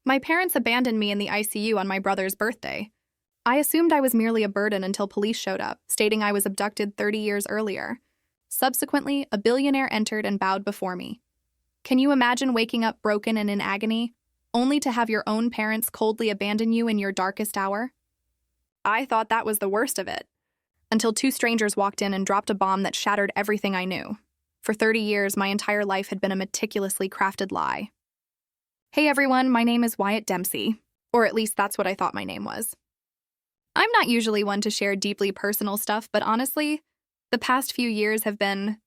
My parents abandoned me in the ICU on my brother's birthday. I assumed I was merely a burden until police showed up, stating I was abducted 30 years earlier. Subsequently, a billionaire entered and bowed before me. Can you imagine waking up broken and in agony, only to have your own parents coldly abandon you in your darkest hour? I thought that was the worst of it, until two strangers walked in and dropped a bomb that shattered everything I knew. For 30 years, my entire life had been a meticulously crafted lie. Hey everyone, my name is Wyatt Dempsey, or at least that's what I thought my name was. I'm not usually one to share deeply personal stuff, but honestly, the past few years have been,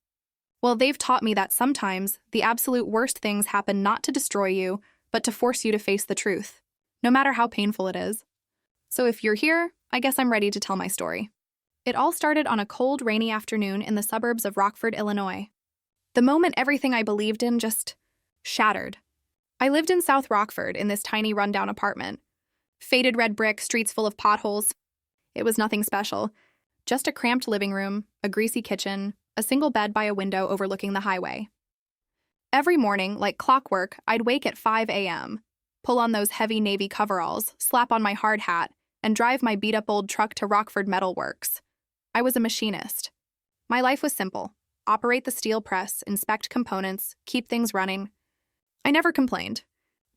well, they've taught me that sometimes the absolute worst things happen not to destroy you, but to force you to face the truth, no matter how painful it is. So if you're here, I guess I'm ready to tell my story. It all started on a cold, rainy afternoon in the suburbs of Rockford, Illinois. The moment everything I believed in just shattered. I lived in South Rockford in this tiny rundown apartment. Faded red brick, streets full of potholes. It was nothing special. Just a cramped living room, a greasy kitchen, a single bed by a window overlooking the highway. Every morning, like clockwork, I'd wake at 5 a.m., pull on those heavy navy coveralls, slap on my hard hat, and drive my beat-up old truck to Rockford Metal Works. I was a machinist. My life was simple. Operate the steel press, inspect components, keep things running. I never complained.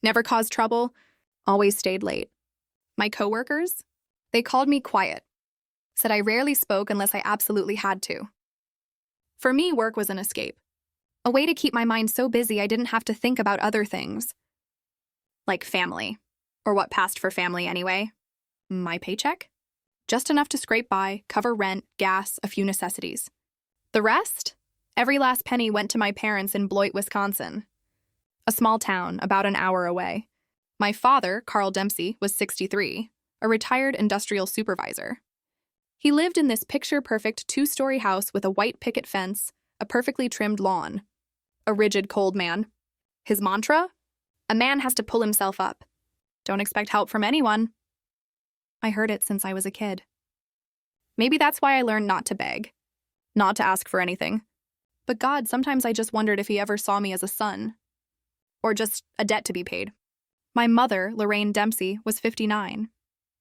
Never caused trouble. Always stayed late. My coworkers? They called me quiet. Said I rarely spoke unless I absolutely had to. For me, work was an escape. A way to keep my mind so busy I didn't have to think about other things. Like family. Or what passed for family anyway. My paycheck? Just enough to scrape by, cover rent, gas, a few necessities. The rest? Every last penny went to my parents in Beloit, Wisconsin. A small town, about an hour away. My father, Carl Dempsey, was 63, a retired industrial supervisor. He lived in this picture-perfect two-story house with a white picket fence, a perfectly trimmed lawn. A rigid, cold man. His mantra? A man has to pull himself up. Don't expect help from anyone. I heard it since I was a kid. Maybe that's why I learned not to beg, not to ask for anything. But God, sometimes I just wondered if he ever saw me as a son, or just a debt to be paid. My mother, Lorraine Dempsey, was 59.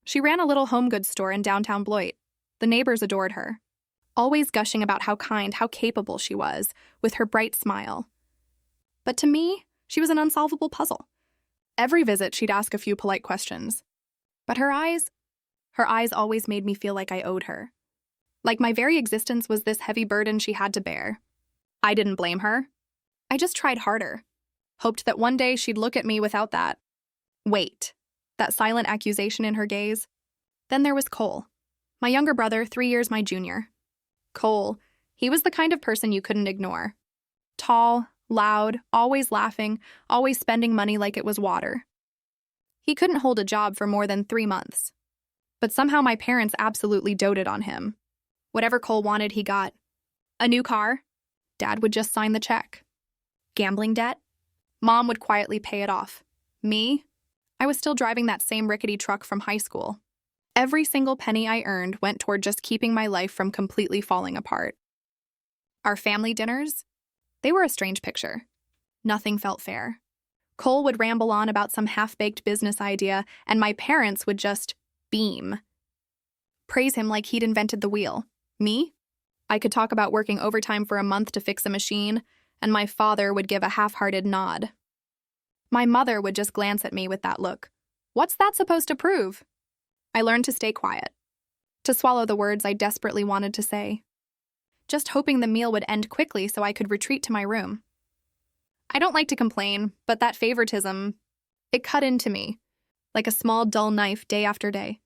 She ran a little home goods store in downtown Beloit. The neighbors adored her, always gushing about how kind, how capable she was, with her bright smile. But to me, she was an unsolvable puzzle. Every visit, she'd ask a few polite questions. But her eyes always made me feel like I owed her. Like my very existence was this heavy burden she had to bear. I didn't blame her. I just tried harder. Hoped that one day she'd look at me without that weight, that silent accusation in her gaze. Then there was Cole, my younger brother, 3 years my junior. Cole, he was the kind of person you couldn't ignore. Tall, loud, always laughing, always spending money like it was water. He couldn't hold a job for more than 3 months. But somehow my parents absolutely doted on him. Whatever Cole wanted, he got. A new car? Dad would just sign the check. Gambling debt? Mom would quietly pay it off. Me? I was still driving that same rickety truck from high school. Every single penny I earned went toward just keeping my life from completely falling apart. Our family dinners? They were a strange picture. Nothing felt fair. Cole would ramble on about some half-baked business idea, and my parents would just beam. Praise him like he'd invented the wheel. Me? I could talk about working overtime for a month to fix a machine, and my father would give a half-hearted nod. My mother would just glance at me with that look. What's that supposed to prove? I learned to stay quiet, to swallow the words I desperately wanted to say, just hoping the meal would end quickly so I could retreat to my room. I don't like to complain, but that favoritism, it cut into me, like a small, dull knife day after day.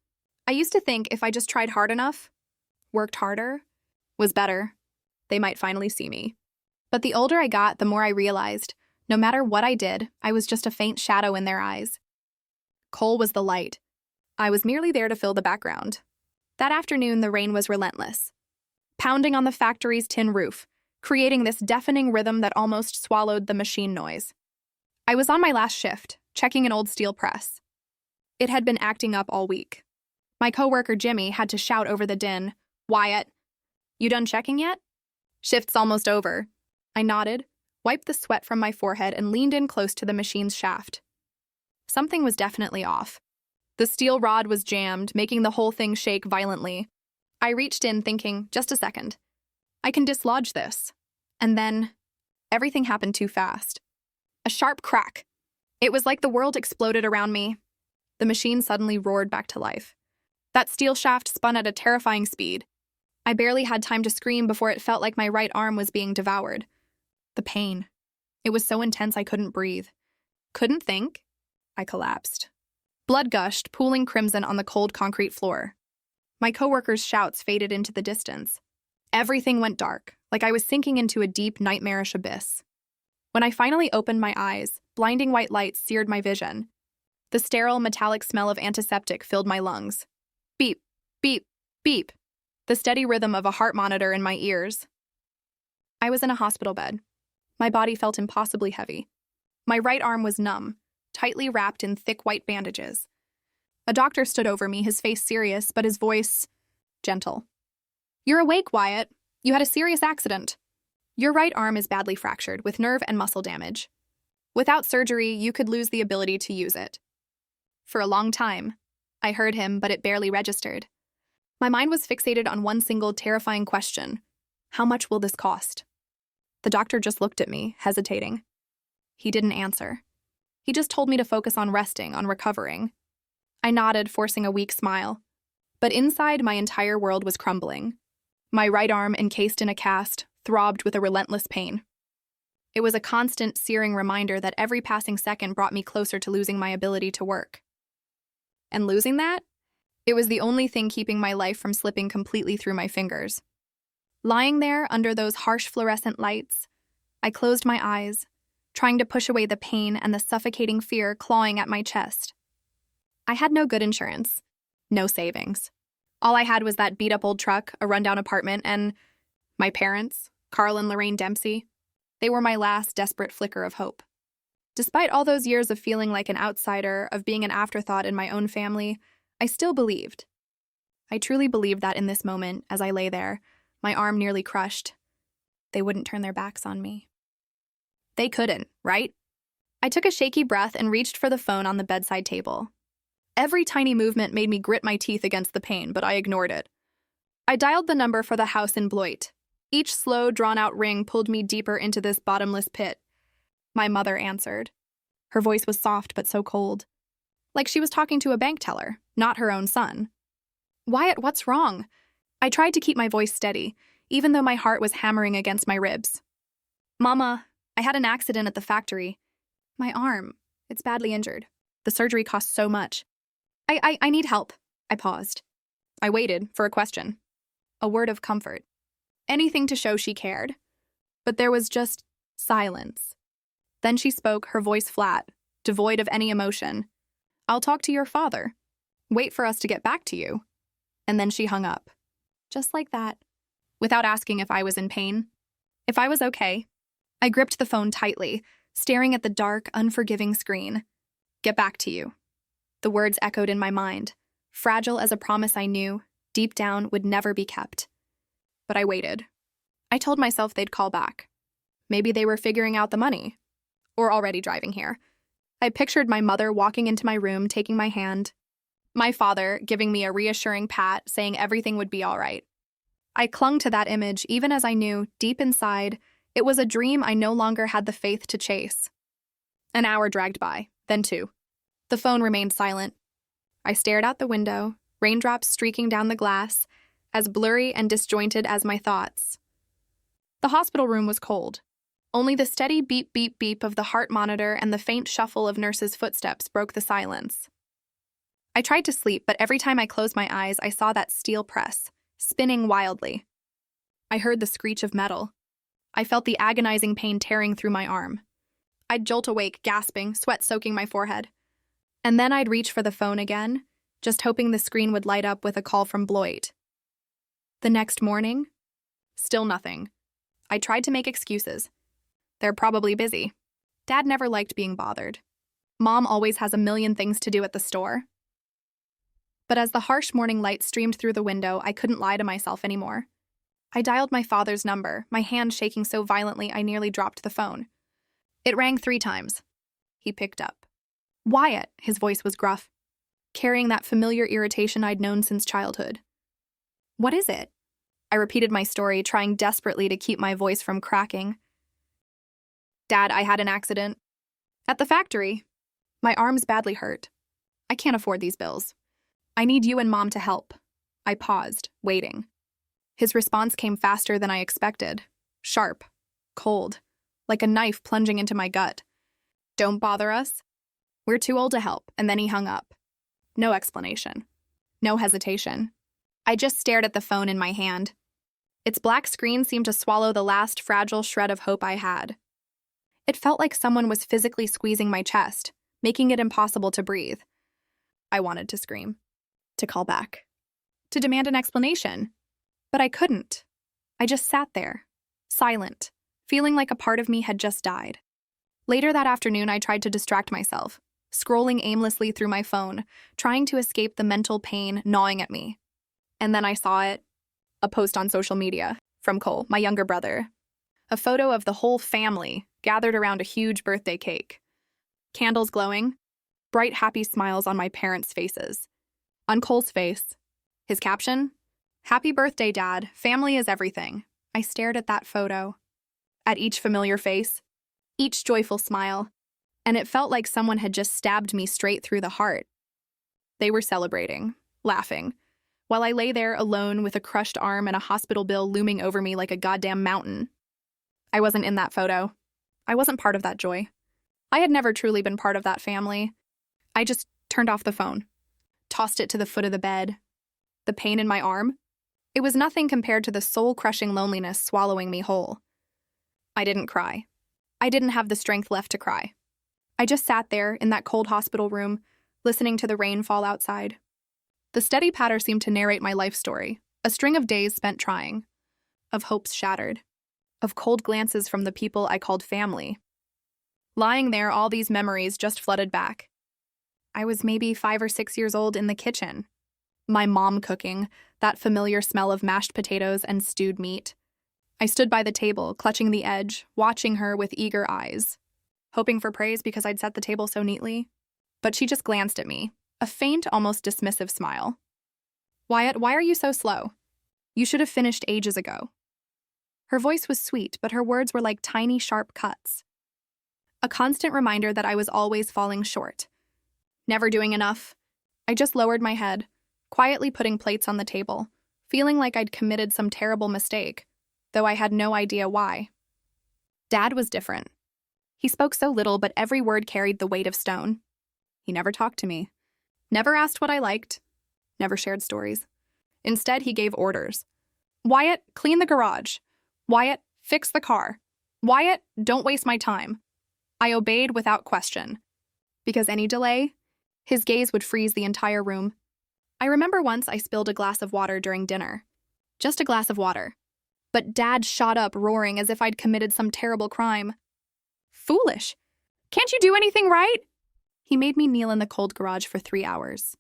I used to think if I just tried hard enough, worked harder, was better, they might finally see me. But the older I got, the more I realized, no matter what I did, I was just a faint shadow in their eyes. Cole was the light. I was merely there to fill the background. That afternoon, the rain was relentless, pounding on the factory's tin roof, creating this deafening rhythm that almost swallowed the machine noise. I was on my last shift, checking an old steel press. It had been acting up all week. My coworker Jimmy had to shout over the din, "Wyatt, you done checking yet?" "Shift's almost over." I nodded, wiped the sweat from my forehead, and leaned in close to the machine's shaft. Something was definitely off. The steel rod was jammed, making the whole thing shake violently. I reached in thinking, just a second. I can dislodge this. And then, everything happened too fast. A sharp crack. It was like the world exploded around me. The machine suddenly roared back to life. That steel shaft spun at a terrifying speed. I barely had time to scream before it felt like my right arm was being devoured. The pain. It was so intense I couldn't breathe. Couldn't think. I collapsed. Blood gushed, pooling crimson on the cold concrete floor. My coworkers' shouts faded into the distance. Everything went dark, like I was sinking into a deep, nightmarish abyss. When I finally opened my eyes, blinding white lights seared my vision. The sterile, metallic smell of antiseptic filled my lungs. Beep, beep, beep. The steady rhythm of a heart monitor in my ears. I was in a hospital bed. My body felt impossibly heavy. My right arm was numb, tightly wrapped in thick white bandages. A doctor stood over me, his face serious, but his voice gentle. "You're awake, Wyatt. You had a serious accident. Your right arm is badly fractured, with nerve and muscle damage. Without surgery, you could lose the ability to use it." For a long time, I heard him, but it barely registered. My mind was fixated on one single terrifying question. How much will this cost? The doctor just looked at me, hesitating. He didn't answer. He just told me to focus on resting, on recovering. I nodded, forcing a weak smile. But inside, my entire world was crumbling. My right arm, encased in a cast, throbbed with a relentless pain. It was a constant, searing reminder that every passing second brought me closer to losing my ability to work. And losing that? It was the only thing keeping my life from slipping completely through my fingers. Lying there under those harsh fluorescent lights, I closed my eyes, trying to push away the pain and the suffocating fear clawing at my chest. I had no good insurance, no savings. All I had was that beat-up old truck, a rundown apartment, and my parents, Carl and Lorraine Dempsey. They were my last desperate flicker of hope. Despite all those years of feeling like an outsider, of being an afterthought in my own family, I still believed. I truly believed that in this moment, as I lay there, my arm nearly crushed, they wouldn't turn their backs on me. They couldn't, right? I took a shaky breath and reached for the phone on the bedside table. Every tiny movement made me grit my teeth against the pain, but I ignored it. I dialed the number for the house in Bloit. Each slow, drawn-out ring pulled me deeper into this bottomless pit. My mother answered. Her voice was soft but so cold. Like she was talking to a bank teller, not her own son. "Wyatt, what's wrong?" I tried to keep my voice steady, even though my heart was hammering against my ribs. "Mama, I had an accident at the factory. My arm, it's badly injured. The surgery costs so much. I need help." I paused. I waited for a question. A word of comfort. Anything to show she cared. But there was just silence. Then she spoke, her voice flat, devoid of any emotion. "I'll talk to your father. Wait for us to get back to you." And then she hung up. Just like that. Without asking if I was in pain. If I was okay. I gripped the phone tightly, staring at the dark, unforgiving screen. "Get back to you." The words echoed in my mind, fragile as a promise I knew, deep down, would never be kept. But I waited. I told myself they'd call back. Maybe they were figuring out the money. Or already driving here. I pictured my mother walking into my room, taking my hand. My father giving me a reassuring pat, saying everything would be all right. I clung to that image even as I knew, deep inside, it was a dream I no longer had the faith to chase. An hour dragged by, then 2. The phone remained silent. I stared out the window, raindrops streaking down the glass, as blurry and disjointed as my thoughts. The hospital room was cold. Only the steady beep, beep, beep of the heart monitor and the faint shuffle of nurses' footsteps broke the silence. I tried to sleep, but every time I closed my eyes, I saw that steel press, spinning wildly. I heard the screech of metal. I felt the agonizing pain tearing through my arm. I'd jolt awake, gasping, sweat soaking my forehead. And then I'd reach for the phone again, just hoping the screen would light up with a call from Bloit. The next morning, still nothing. I tried to make excuses. They're probably busy. Dad never liked being bothered. Mom always has a million things to do at the store. But as the harsh morning light streamed through the window, I couldn't lie to myself anymore. I dialed my father's number, my hand shaking so violently I nearly dropped the phone. It rang 3 times. He picked up. Wyatt, his voice was gruff, carrying that familiar irritation I'd known since childhood. What is it? I repeated my story, trying desperately to keep my voice from cracking. Dad, I had an accident. At the factory. My arm's badly hurt. I can't afford these bills. I need you and Mom to help. I paused, waiting. His response came faster than I expected. Sharp. Cold. Like a knife plunging into my gut. Don't bother us. We're too old to help, and then he hung up. No explanation. No hesitation. I just stared at the phone in my hand. Its black screen seemed to swallow the last fragile shred of hope I had. It felt like someone was physically squeezing my chest, making it impossible to breathe. I wanted to scream, to call back, to demand an explanation. But I couldn't. I just sat there, silent, feeling like a part of me had just died. Later that afternoon, I tried to distract myself, scrolling aimlessly through my phone, trying to escape the mental pain gnawing at me. And then I saw it, a post on social media from Cole, my younger brother. A photo of the whole family gathered around a huge birthday cake. Candles glowing, bright, happy smiles on my parents' faces. On Cole's face, his caption, "Happy birthday, Dad. Family is everything." I stared at that photo, at each familiar face, each joyful smile, and it felt like someone had just stabbed me straight through the heart. They were celebrating, laughing, while I lay there alone with a crushed arm and a hospital bill looming over me like a goddamn mountain. I wasn't in that photo. I wasn't part of that joy. I had never truly been part of that family. I just turned off the phone, tossed it to the foot of the bed. The pain in my arm? It was nothing compared to the soul-crushing loneliness swallowing me whole. I didn't cry. I didn't have the strength left to cry. I just sat there in that cold hospital room, listening to the rain fall outside. The steady patter seemed to narrate my life story, a string of days spent trying, of hopes shattered, of cold glances from the people I called family. Lying there, all these memories just flooded back. I was maybe 5 or 6 years old in the kitchen. My mom cooking, that familiar smell of mashed potatoes and stewed meat. I stood by the table, clutching the edge, watching her with eager eyes, hoping for praise because I'd set the table so neatly. But she just glanced at me, a faint, almost dismissive smile. "Wyatt, why are you so slow? You should have finished ages ago." Her voice was sweet, but her words were like tiny, sharp cuts. A constant reminder that I was always falling short. Never doing enough. I just lowered my head, quietly putting plates on the table, feeling like I'd committed some terrible mistake, though I had no idea why. Dad was different. He spoke so little, but every word carried the weight of stone. He never talked to me, never asked what I liked, never shared stories. Instead, he gave orders. "Wyatt, clean the garage. Wyatt, fix the car. Wyatt, don't waste my time." I obeyed without question. Because any delay, his gaze would freeze the entire room. I remember once I spilled a glass of water during dinner. Just a glass of water. But Dad shot up, roaring as if I'd committed some terrible crime. "Foolish. Can't you do anything right?" He made me kneel in the cold garage for 3 hours.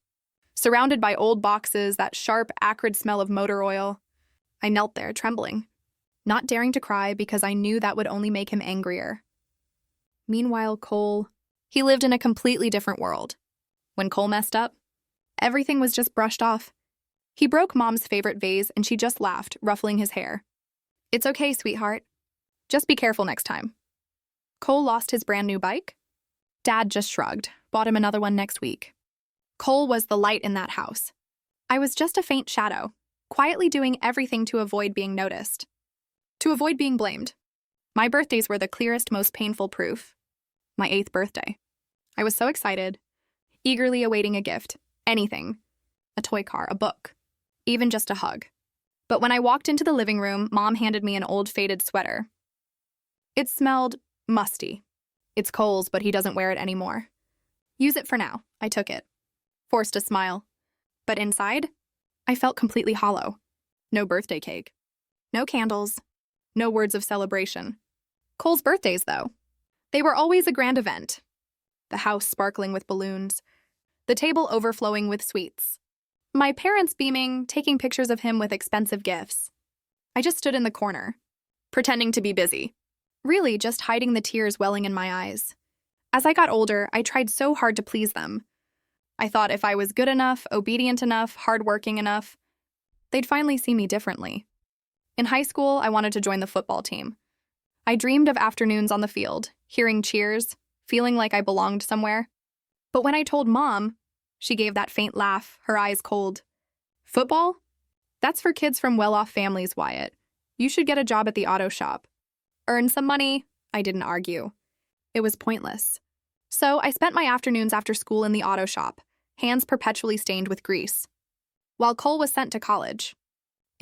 Surrounded by old boxes, that sharp, acrid smell of motor oil, I knelt there, trembling, not daring to cry because I knew that would only make him angrier. Meanwhile, Cole, he lived in a completely different world. When Cole messed up, everything was just brushed off. He broke Mom's favorite vase and she just laughed, ruffling his hair. "It's okay, sweetheart. Just be careful next time." Cole lost his brand new bike? Dad just shrugged, bought him another one next week. Cole was the light in that house. I was just a faint shadow, quietly doing everything to avoid being noticed. To avoid being blamed. My birthdays were the clearest, most painful proof. My 8th birthday. I was so excited, eagerly awaiting a gift, anything. A toy car, a book, even just a hug. But when I walked into the living room, Mom handed me an old faded sweater. It smelled musty. It's Cole's, but he doesn't wear it anymore. "Use it for now." I took it. Forced a smile. But inside, I felt completely hollow. No birthday cake. No candles. No words of celebration. Cole's birthdays, though. They were always a grand event. The house sparkling with balloons. The table overflowing with sweets. My parents beaming, taking pictures of him with expensive gifts. I just stood in the corner, pretending to be busy. Really just hiding the tears welling in my eyes. As I got older, I tried so hard to please them. I thought if I was good enough, obedient enough, hardworking enough, they'd finally see me differently. In high school, I wanted to join the football team. I dreamed of afternoons on the field, hearing cheers, feeling like I belonged somewhere. But when I told Mom, she gave that faint laugh, her eyes cold. Football? That's for kids from well-off families, Wyatt. You should get a job at the auto shop. Earn some money? I didn't argue. It was pointless. So I spent my afternoons after school in the auto shop, hands perpetually stained with grease. While Cole was sent to college,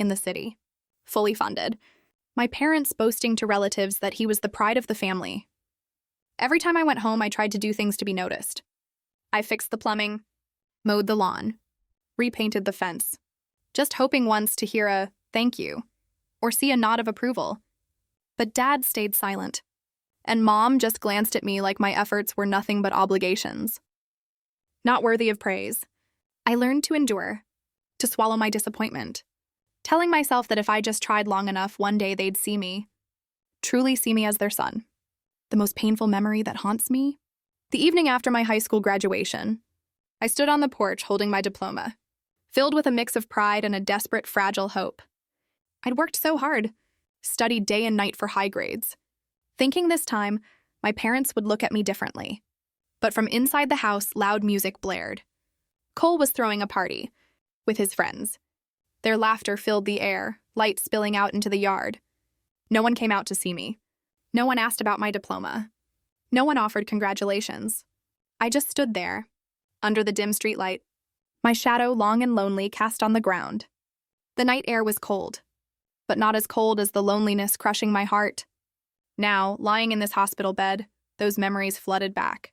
in the city, fully funded, my parents boasting to relatives that he was the pride of the family. Every time I went home, I tried to do things to be noticed. I fixed the plumbing, mowed the lawn, repainted the fence, just hoping once to hear a thank you or see a nod of approval. But Dad stayed silent, and Mom just glanced at me like my efforts were nothing but obligations. Not worthy of praise. I learned to endure, to swallow my disappointment, telling myself that if I just tried long enough, one day they'd see me, truly see me as their son. The most painful memory that haunts me? The evening after my high school graduation, I stood on the porch holding my diploma, filled with a mix of pride and a desperate, fragile hope. I'd worked so hard, studied day and night for high grades, thinking this time my parents would look at me differently. But from inside the house, loud music blared. Cole was throwing a party with his friends. Their laughter filled the air, light spilling out into the yard. No one came out to see me. No one asked about my diploma. No one offered congratulations. I just stood there, under the dim streetlight, my shadow long and lonely cast on the ground. The night air was cold, but not as cold as the loneliness crushing my heart. Now, lying in this hospital bed, those memories flooded back.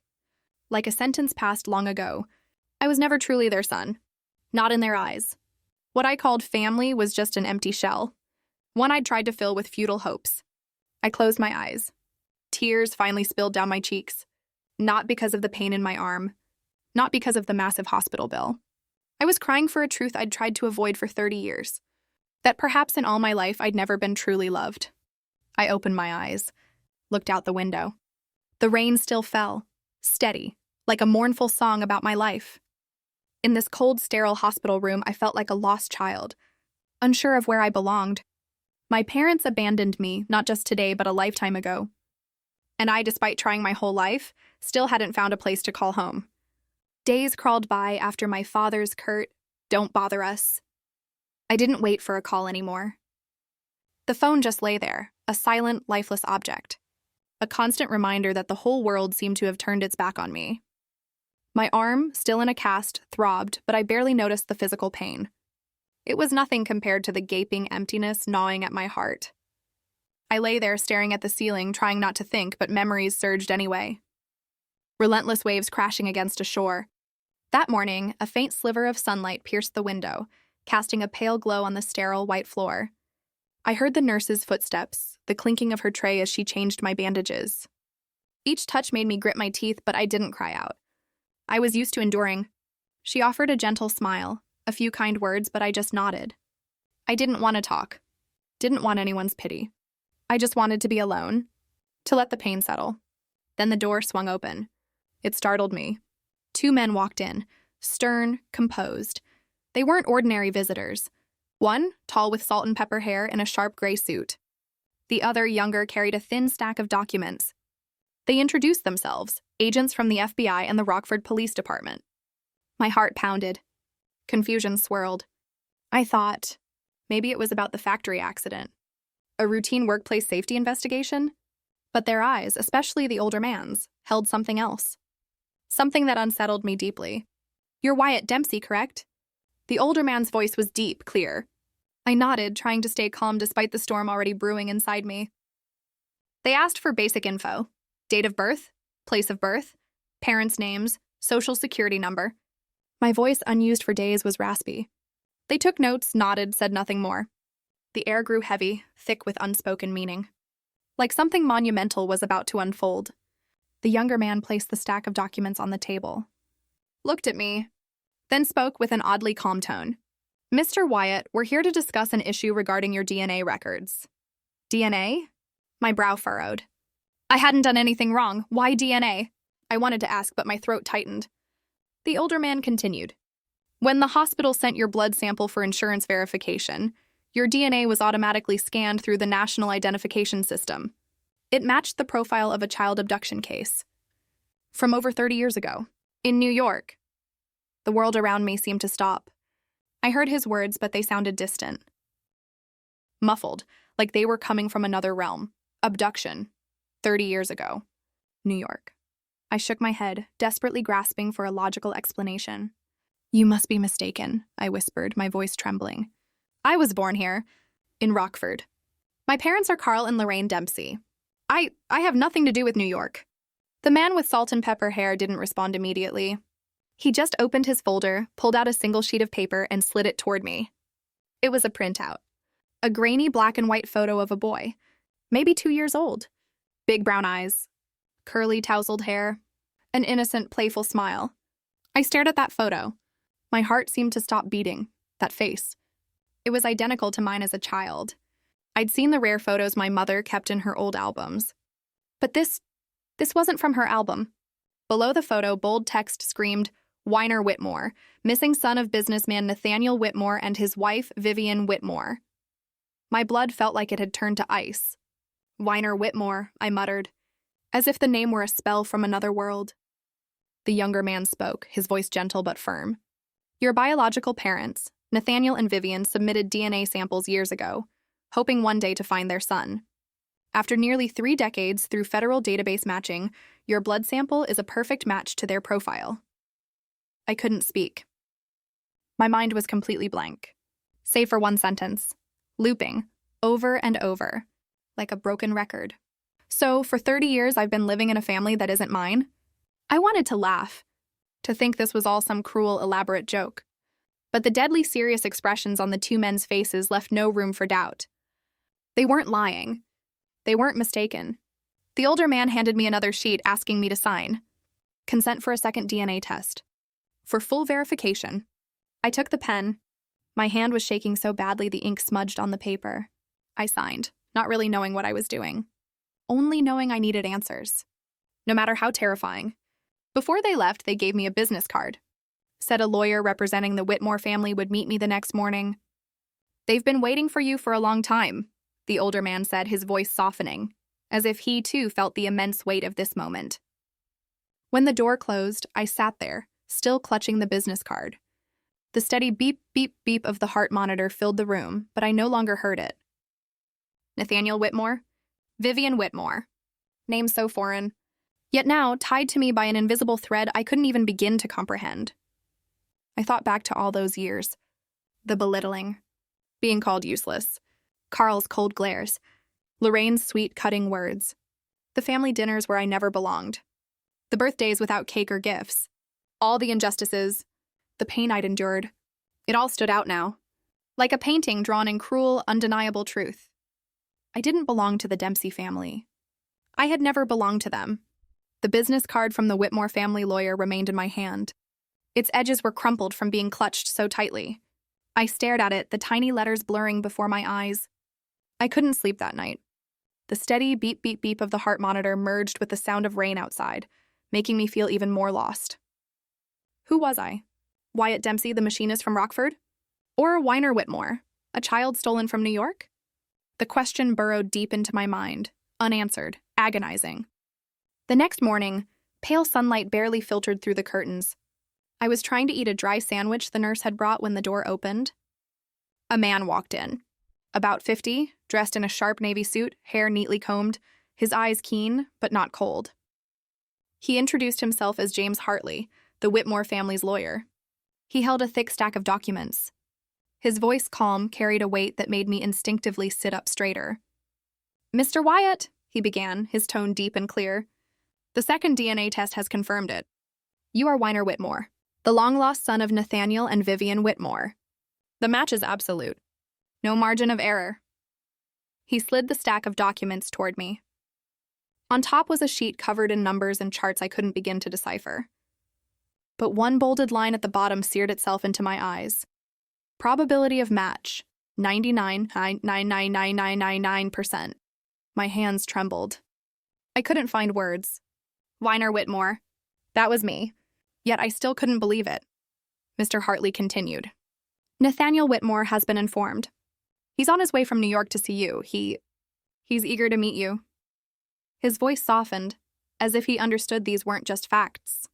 Like a sentence passed long ago, I was never truly their son, not in their eyes. What I called family was just an empty shell, one I'd tried to fill with futile hopes. I closed my eyes. Tears finally spilled down my cheeks, not because of the pain in my arm, not because of the massive hospital bill. I was crying for a truth I'd tried to avoid for 30 years, that perhaps in all my life I'd never been truly loved. I opened my eyes, looked out the window. The rain still fell, steady, like a mournful song about my life. In this cold, sterile hospital room, I felt like a lost child, unsure of where I belonged. My parents abandoned me, not just today, but a lifetime ago. And I, despite trying my whole life, still hadn't found a place to call home. Days crawled by after my father's curt, "Don't bother us." I didn't wait for a call anymore. The phone just lay there, a silent, lifeless object. A constant reminder that the whole world seemed to have turned its back on me. My arm, still in a cast, throbbed, but I barely noticed the physical pain. It was nothing compared to the gaping emptiness gnawing at my heart. I lay there staring at the ceiling, trying not to think, but memories surged anyway. Relentless waves crashing against a shore. That morning, a faint sliver of sunlight pierced the window, casting a pale glow on the sterile white floor. I heard the nurse's footsteps, the clinking of her tray as she changed my bandages. Each touch made me grit my teeth, but I didn't cry out. I was used to enduring. She offered a gentle smile, a few kind words, but I just nodded. I didn't want to talk. Didn't want anyone's pity. I just wanted to be alone, to let the pain settle. Then the door swung open. It startled me. 2 men walked in, stern, composed. They weren't ordinary visitors. One, tall with salt and pepper hair in a sharp gray suit. The other, younger, carried a thin stack of documents. They introduced themselves, agents from the FBI and the Rockford Police Department. My heart pounded. Confusion swirled. I thought maybe it was about the factory accident. A routine workplace safety investigation? But their eyes, especially the older man's, held something else. Something that unsettled me deeply. "You're Wyatt Dempsey, correct?" The older man's voice was deep, clear. I nodded, trying to stay calm despite the storm already brewing inside me. They asked for basic info. Date of birth, place of birth, parents' names, social security number. My voice, unused for days, was raspy. They took notes, nodded, said nothing more. The air grew heavy, thick with unspoken meaning. Like something monumental was about to unfold. The younger man placed the stack of documents on the table, looked at me, then spoke with an oddly calm tone. "Mr. Wyatt, we're here to discuss an issue regarding your DNA records." "DNA?" My brow furrowed. I hadn't done anything wrong. Why DNA? I wanted to ask, but my throat tightened. The older man continued. When the hospital sent your blood sample for insurance verification, your DNA was automatically scanned through the National Identification System. It matched the profile of a child abduction case. From over 30 years ago, in New York. The world around me seemed to stop. I heard his words, but they sounded distant. Muffled, like they were coming from another realm. Abduction. 30 years ago. New York. I shook my head, desperately grasping for a logical explanation. You must be mistaken, I whispered, my voice trembling. I was born here, in Rockford. My parents are Carl and Lorraine Dempsey. I have nothing to do with New York. The man with salt and pepper hair didn't respond immediately. He just opened his folder, pulled out a single sheet of paper, and slid it toward me. It was a printout. A grainy black and white photo of a boy, maybe 2 years old. Big brown eyes, curly tousled hair, an innocent, playful smile. I stared at that photo. My heart seemed to stop beating. That face. It was identical to mine as a child. I'd seen the rare photos my mother kept in her old albums. But this wasn't from her album. Below the photo, bold text screamed, Weiner Whitmore, missing son of businessman Nathaniel Whitmore and his wife, Vivian Whitmore. My blood felt like it had turned to ice. Weiner Whitmore, I muttered, as if the name were a spell from another world. The younger man spoke, his voice gentle but firm. Your biological parents, Nathaniel and Vivian, submitted DNA samples years ago, hoping one day to find their son. After nearly 3 decades through federal database matching, your blood sample is a perfect match to their profile. I couldn't speak. My mind was completely blank, save for one sentence, looping, over and over, like a broken record. So, for 30 years I've been living in a family that isn't mine? I wanted to laugh, to think this was all some cruel, elaborate joke. But the deadly serious expressions on the two men's faces left no room for doubt. They weren't lying. They weren't mistaken. The older man handed me another sheet asking me to sign. Consent for a second DNA test. For full verification. I took the pen. My hand was shaking so badly the ink smudged on the paper. I signed, not really knowing what I was doing. Only knowing I needed answers. No matter how terrifying. Before they left, they gave me a business card. Said a lawyer representing the Whitmore family would meet me the next morning. They've been waiting for you for a long time, the older man said, his voice softening, as if he too felt the immense weight of this moment. When the door closed, I sat there, still clutching the business card. The steady beep, beep, beep of the heart monitor filled the room, but I no longer heard it. Nathaniel Whitmore? Vivian Whitmore. Name so foreign. Yet now, tied to me by an invisible thread I couldn't even begin to comprehend. I thought back to all those years. The belittling. Being called useless. Carl's cold glares. Lorraine's sweet, cutting words. The family dinners where I never belonged. The birthdays without cake or gifts. All the injustices. The pain I'd endured. It all stood out now. Like a painting drawn in cruel, undeniable truth. I didn't belong to the Dempsey family. I had never belonged to them. The business card from the Whitmore family lawyer remained in my hand. Its edges were crumpled from being clutched so tightly. I stared at it, the tiny letters blurring before my eyes. I couldn't sleep that night. The steady beep, beep, beep of the heart monitor merged with the sound of rain outside, making me feel even more lost. Who was I? Wyatt Dempsey, the machinist from Rockford? Or Weiner Whitmore, a child stolen from New York? The question burrowed deep into my mind, unanswered, agonizing. The next morning, pale sunlight barely filtered through the curtains. I was trying to eat a dry sandwich the nurse had brought when the door opened. A man walked in. About 50, dressed in a sharp navy suit, hair neatly combed, his eyes keen, but not cold. He introduced himself as James Hartley, the Whitmore family's lawyer. He held a thick stack of documents. His voice, calm, carried a weight that made me instinctively sit up straighter. "Mr. Wyatt," he began, his tone deep and clear. "The second DNA test has confirmed it. You are Weiner Whitmore, the long-lost son of Nathaniel and Vivian Whitmore. The match is absolute. No margin of error." He slid the stack of documents toward me. On top was a sheet covered in numbers and charts I couldn't begin to decipher. But one bolded line at the bottom seared itself into my eyes. Probability of match, 99.9999999%. My hands trembled. I couldn't find words. Weiner Whitmore, That was me. Yet I still couldn't believe it. Mr. Hartley continued. Nathaniel Whitmore has been informed. He's on his way from New York to see you. He's eager to meet you. His voice softened, as if he understood these weren't just facts.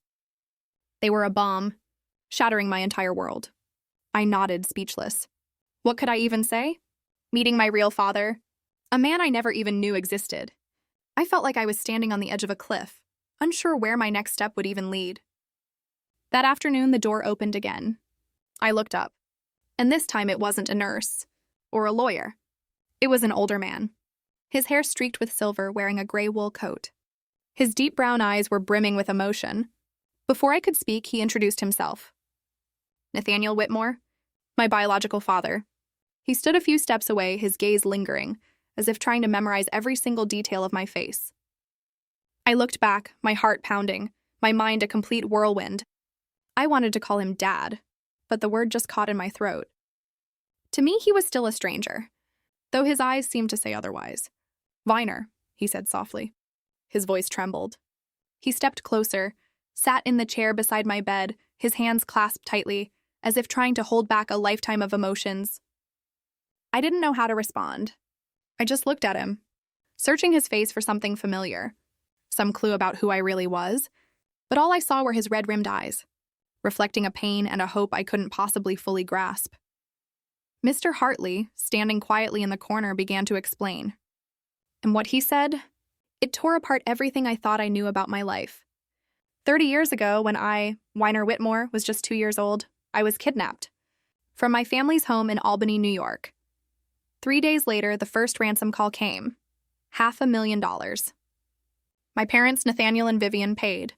They were a bomb, shattering my entire world. I nodded, speechless. What could I even say? Meeting my real father, a man I never even knew existed. I felt like I was standing on the edge of a cliff, unsure where my next step would even lead. That afternoon, the door opened again. I looked up, and this time it wasn't a nurse or a lawyer. It was an older man, his hair streaked with silver, wearing a gray wool coat. His deep brown eyes were brimming with emotion. Before I could speak, he introduced himself. Nathaniel Whitmore, my biological father. He stood a few steps away, his gaze lingering, as if trying to memorize every single detail of my face. I looked back, my heart pounding, my mind a complete whirlwind. I wanted to call him Dad, but the word just caught in my throat. To me, he was still a stranger, though his eyes seemed to say otherwise. Viner, he said softly. His voice trembled. He stepped closer, sat in the chair beside my bed, his hands clasped tightly, as if trying to hold back a lifetime of emotions. I didn't know how to respond. I just looked at him, searching his face for something familiar, some clue about who I really was, but all I saw were his red-rimmed eyes, reflecting a pain and a hope I couldn't possibly fully grasp. Mr. Hartley, standing quietly in the corner, began to explain. And what he said, it tore apart everything I thought I knew about my life. 30 years ago, when I, Whitney Whitmore, was just 2 years old, I was kidnapped from my family's home in Albany, New York. 3 days later, the first ransom call came. $500,000. My parents, Nathaniel and Vivian, paid,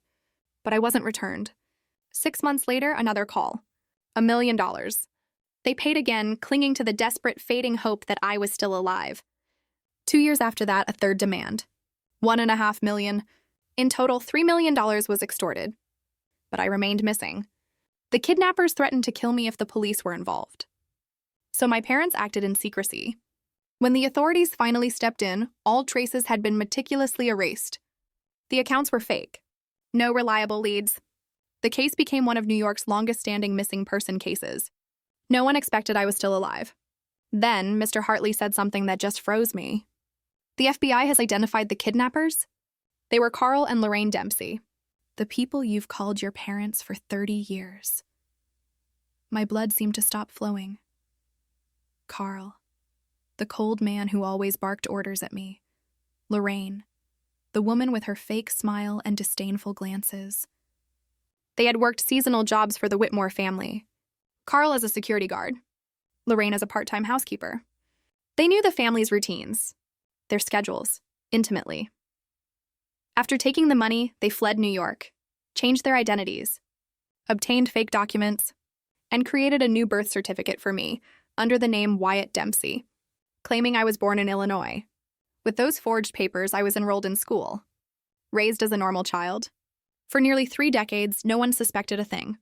but I wasn't returned. 6 months later, another call. $1 million. They paid again, clinging to the desperate, fading hope that I was still alive. 2 years after that, a third demand. $1.5 million. In total, $3 million was extorted. But I remained missing. The kidnappers threatened to kill me if the police were involved. So my parents acted in secrecy. When the authorities finally stepped in, all traces had been meticulously erased. The accounts were fake. No reliable leads. The case became one of New York's longest-standing missing person cases. No one expected I was still alive. Then, Mr. Hartley said something that just froze me. The FBI has identified the kidnappers? They were Carl and Lorraine Dempsey, the people you've called your parents for 30 years. My blood seemed to stop flowing. Carl, the cold man who always barked orders at me. Lorraine, the woman with her fake smile and disdainful glances. They had worked seasonal jobs for the Whitmore family. Carl as a security guard, Lorraine as a part-time housekeeper. They knew the family's routines, their schedules, intimately. After taking the money, they fled New York, changed their identities, obtained fake documents, and created a new birth certificate for me under the name Wyatt Dempsey, claiming I was born in Illinois. With those forged papers, I was enrolled in school, raised as a normal child. For nearly 3 decades, no one suspected a thing.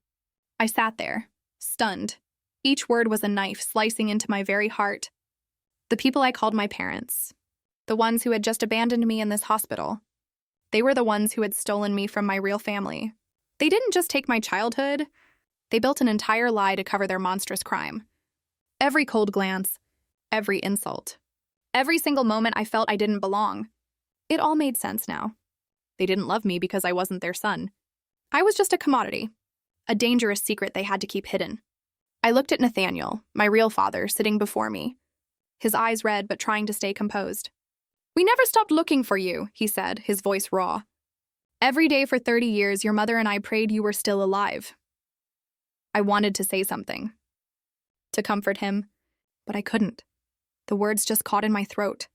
I sat there, stunned. Each word was a knife slicing into my very heart. The people I called my parents, the ones who had just abandoned me in this hospital, they were the ones who had stolen me from my real family. They didn't just take my childhood, they built an entire lie to cover their monstrous crime. Every cold glance, every insult, every single moment I felt I didn't belong. It all made sense now. They didn't love me because I wasn't their son. I was just a commodity, a dangerous secret they had to keep hidden. I looked at Nathaniel, my real father, sitting before me, his eyes red but trying to stay composed. "We never stopped looking for you," he said, his voice raw. "Every day for 30 years, your mother and I prayed you were still alive." I wanted to say something, to comfort him, but I couldn't. The words just caught in my throat.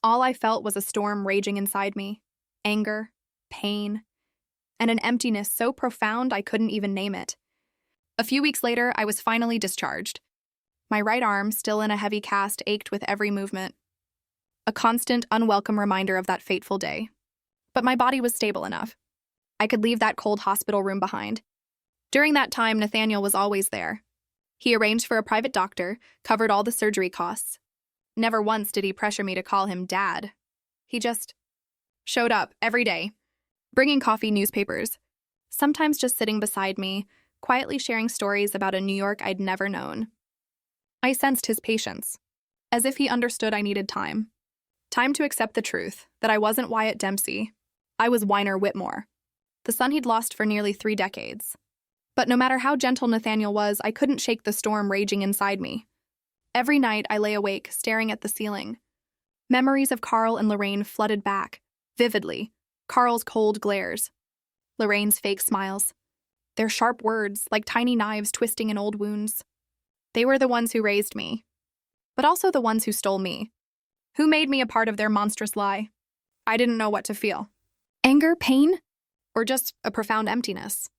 All I felt was a storm raging inside me, anger, pain, and an emptiness so profound I couldn't even name it. A few weeks later, I was finally discharged. My right arm, still in a heavy cast, ached with every movement. A constant, unwelcome reminder of that fateful day. But my body was stable enough. I could leave that cold hospital room behind. During that time, Nathaniel was always there. He arranged for a private doctor, covered all the surgery costs. Never once did he pressure me to call him Dad. He just showed up every day, bringing coffee, newspapers, sometimes just sitting beside me, quietly sharing stories about a New York I'd never known. I sensed his patience, as if he understood I needed time. Time to accept the truth that I wasn't Wyatt Dempsey. I was Whitmore, the son he'd lost for nearly 3 decades. But no matter how gentle Nathaniel was, I couldn't shake the storm raging inside me. Every night I lay awake, staring at the ceiling. Memories of Carl and Lorraine flooded back, vividly. Carl's cold glares, Lorraine's fake smiles, their sharp words like tiny knives twisting in old wounds. They were the ones who raised me, but also the ones who stole me, who made me a part of their monstrous lie. I didn't know what to feel. Anger, pain, or just a profound emptiness.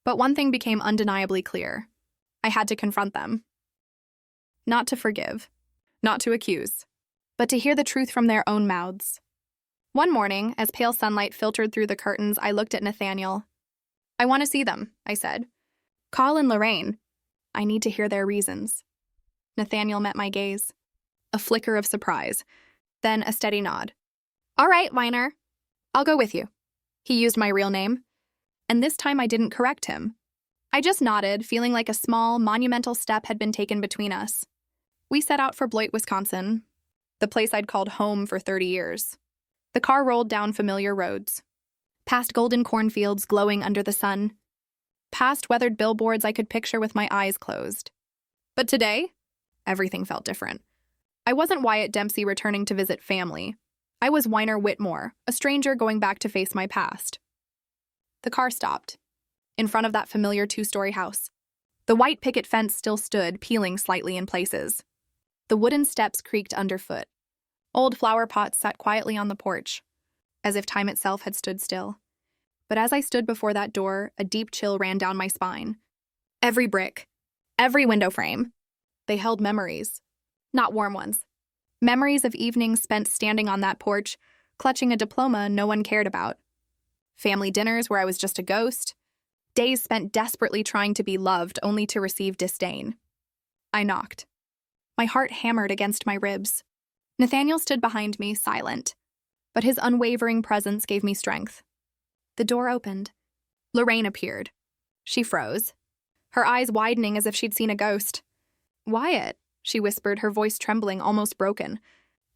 But one thing became undeniably clear. I had to confront them. Not to forgive, not to accuse, but to hear the truth from their own mouths. One morning, as pale sunlight filtered through the curtains, I looked at Nathaniel. "I want to see them," I said. "Carl and Lorraine. I need to hear their reasons." Nathaniel met my gaze. A flicker of surprise, then a steady nod. "All right, Weiner. I'll go with you." He used my real name. And this time I didn't correct him. I just nodded, feeling like a small, monumental step had been taken between us. We set out for Beloit, Wisconsin, the place I'd called home for 30 years. The car rolled down familiar roads, past golden cornfields glowing under the sun, past weathered billboards I could picture with my eyes closed. But today, everything felt different. I wasn't Wyatt Dempsey returning to visit family. I was Whitmore, a stranger going back to face my past. The car stopped, in front of that familiar 2-story house. The white picket fence still stood, peeling slightly in places. The wooden steps creaked underfoot. Old flower pots sat quietly on the porch, as if time itself had stood still. But as I stood before that door, a deep chill ran down my spine. Every brick, every window frame, they held memories, not warm ones. Memories of evenings spent standing on that porch, clutching a diploma no one cared about. Family dinners where I was just a ghost. Days spent desperately trying to be loved only to receive disdain. I knocked. My heart hammered against my ribs. Nathaniel stood behind me, silent, but his unwavering presence gave me strength. The door opened. Lorraine appeared. She froze, her eyes widening as if she'd seen a ghost. "Wyatt," she whispered, her voice trembling, almost broken.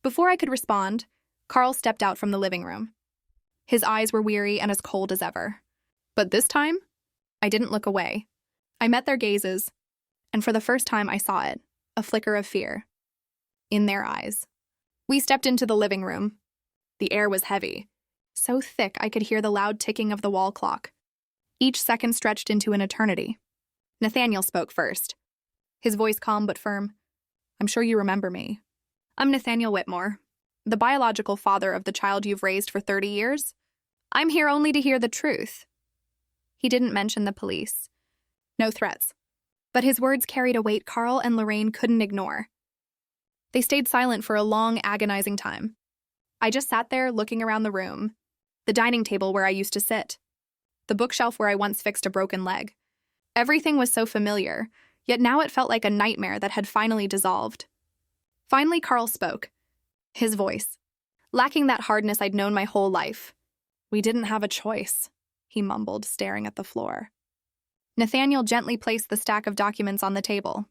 Before I could respond, Carl stepped out from the living room. His eyes were weary and as cold as ever. But this time, I didn't look away. I met their gazes, and for the first time I saw it, a flicker of fear. In their eyes. We stepped into the living room. The air was heavy, so thick I could hear the loud ticking of the wall clock. Each second stretched into an eternity. Nathaniel spoke first, his voice calm but firm. "I'm sure you remember me. I'm Nathaniel Whitmore, the biological father of the child you've raised for 30 years. I'm here only to hear the truth." He didn't mention the police. No threats. But his words carried a weight Carl and Lorraine couldn't ignore. They stayed silent for a long, agonizing time. I just sat there looking around the room, the dining table where I used to sit, the bookshelf where I once fixed a broken leg. Everything was so familiar, yet now it felt like a nightmare that had finally dissolved. Finally, Carl spoke. His voice, lacking that hardness I'd known my whole life. "We didn't have a choice," he mumbled, staring at the floor. Nathaniel gently placed the stack of documents on the table.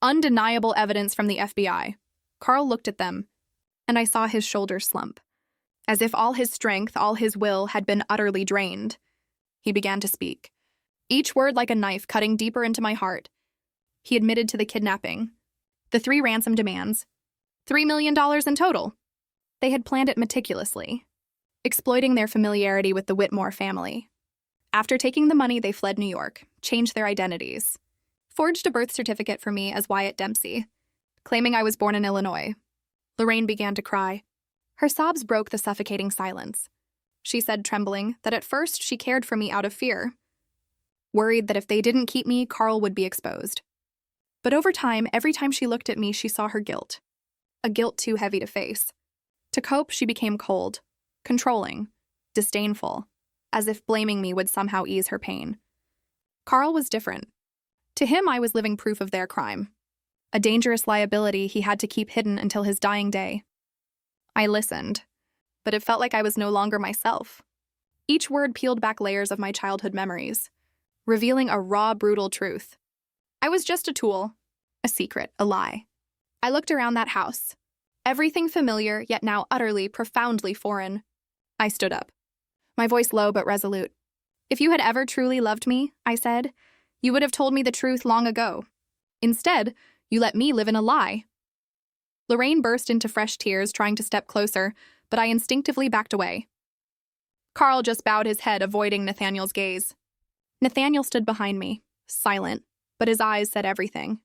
Undeniable evidence from the FBI. Carl looked at them, and I saw his shoulders slump. As if all his strength, all his will, had been utterly drained. He began to speak, each word like a knife cutting deeper into my heart. He admitted to the kidnapping, the 3 ransom demands, $3 million in total. They had planned it meticulously, exploiting their familiarity with the Whitmore family. After taking the money, they fled New York, changed their identities, forged a birth certificate for me as Wyatt Dempsey, claiming I was born in Illinois. Lorraine began to cry. Her sobs broke the suffocating silence. She said, trembling, that at first she cared for me out of fear, worried that if they didn't keep me, Carl would be exposed. But over time, every time she looked at me, she saw her guilt, a guilt too heavy to face. To cope, she became cold, controlling, disdainful, as if blaming me would somehow ease her pain. Carl was different. To him, I was living proof of their crime, a dangerous liability he had to keep hidden until his dying day. I listened, but it felt like I was no longer myself. Each word peeled back layers of my childhood memories, revealing a raw, brutal truth. I was just a tool, a secret, a lie. I looked around that house. Everything familiar, yet now utterly, profoundly foreign. I stood up, my voice low but resolute. If you had ever truly loved me, I said, you would have told me the truth long ago. Instead, you let me live in a lie. Lorraine burst into fresh tears, trying to step closer, but I instinctively backed away. Carl just bowed his head, avoiding Nathaniel's gaze. Nathaniel stood behind me, silent, but his eyes said everything.